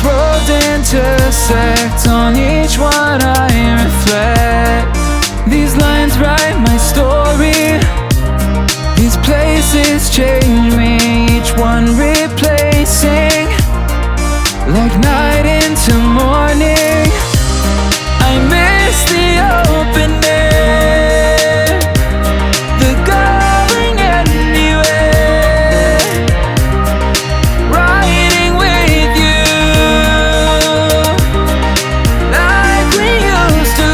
roads intersect, on each one I reflect. These lines write my story, these places change me, each one replacing, like night into morning. I miss the open air, the going anywhere, riding with you like we used to.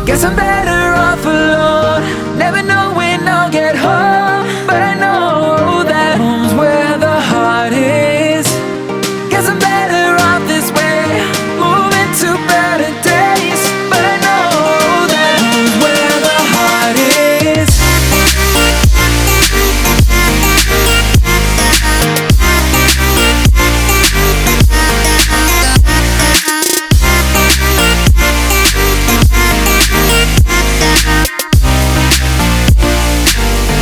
Guess I'm better off alone, never know when I'll get home, but I know that home's where the heart is. Guess I'm better off this way, moving to better days, but I know that home's where the heart is.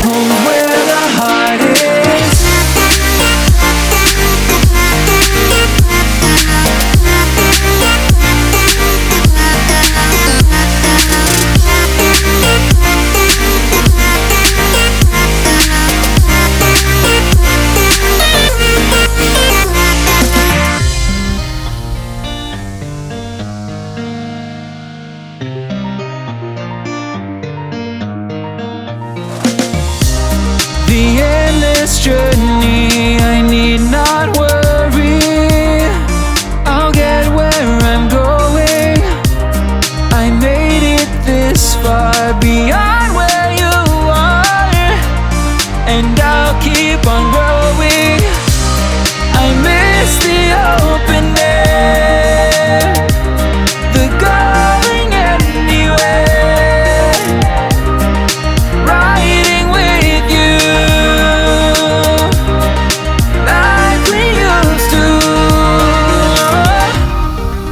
Home's where the heart is. The endless journey, I need not worry, I'll get where I'm going. I made it this far, beyond where you are, and I'll keep on growing. I miss the open air, the going anywhere, riding with you like we used to.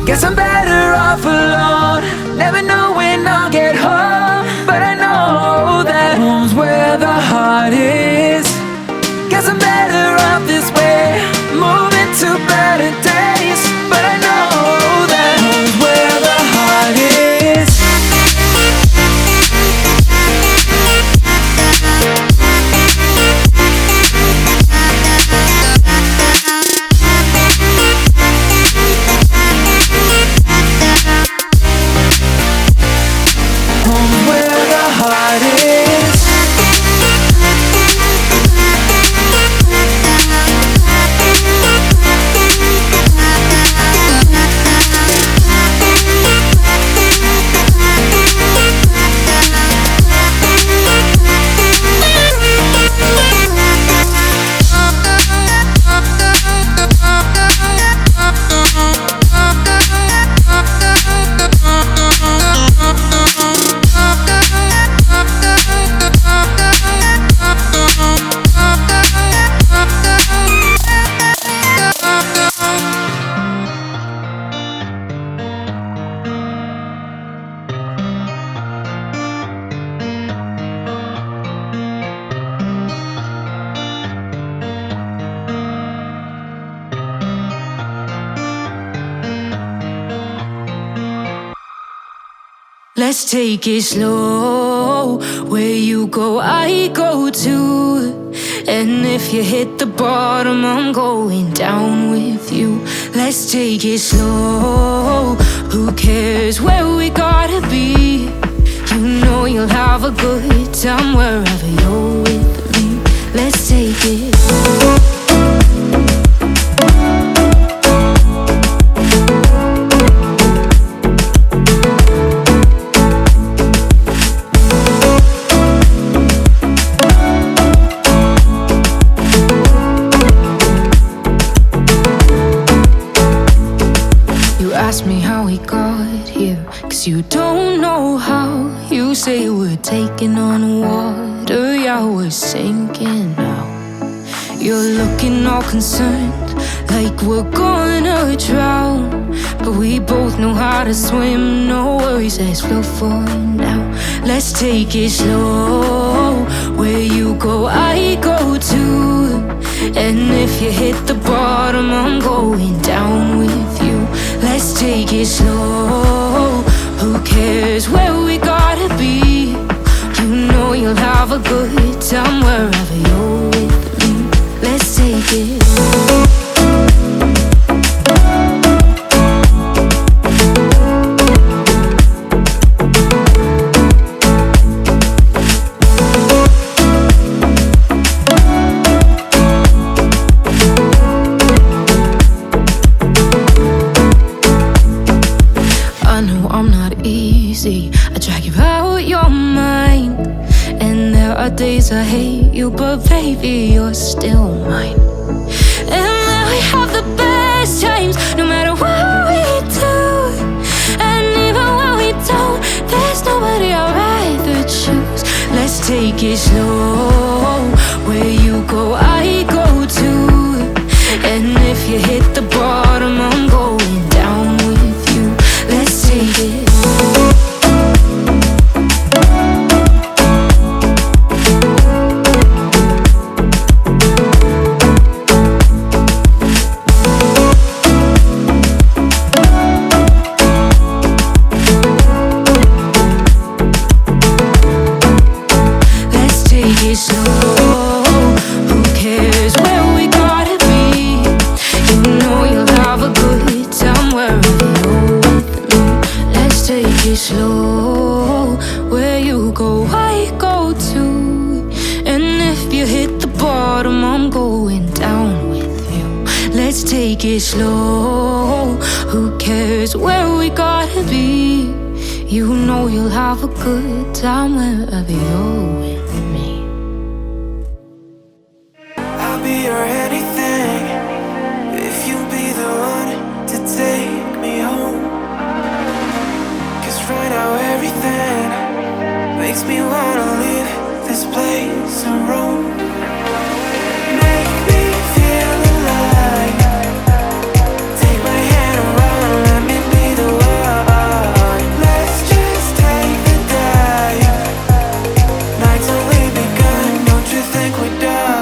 Guess I'm better off alone, never know when I'll get home, but I know that home's where the heart is. Guess I'm better off this way, moving to better days, but I know that home's where the heart is. Home's where the heart is. Let's take it slow. Where you go, I go too. And if you hit the bottom, I'm going down with you. Let's take it slow. Who cares where we gotta be? You know you'll have a good time wherever you're with me. Let's take it. Ask me how we got here, 'cause you don't know how. You say we're taking on water, yeah, we're sinking now. You're looking all concerned, like we're gonna drown. But we both know how to swim, no worries, let's flow for now. Let's take it slow. Where you go, I go too. And if you hit the bottom, I'm going down with you. Let's take it slow. Who cares where we gotta be? You know you'll have a good time wherever you're with me. Let's take it slow. I drag you out your mind, and there are days I hate you, but baby, you're still mine. And then we have the best times, no matter what we do. And even when we don't, there's nobody I'd rather choose. Let's take it slow. Where you go, I go too. And if you hit the bottom, I'm going down with you. Let's take it slow. Slow, where you go, I go too. And if you hit the bottom, I'm going down with you. Let's take it slow. Who cares where we gotta be? You know you'll have a good time wherever you're with me. I'll be your anything if you be the one to take me home. Right now everything makes me wanna leave this place and roam. Make me feel alive. Take my hand around, let me be the one. Let's just take a dive. Night's only begun, don't you think we're done?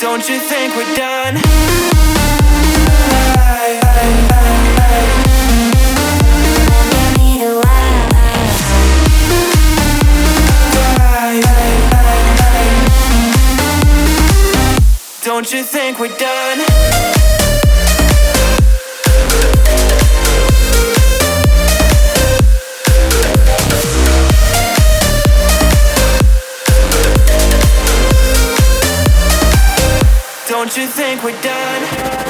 Don't you think we're done? Don't you think we're done? Don't you think we're done?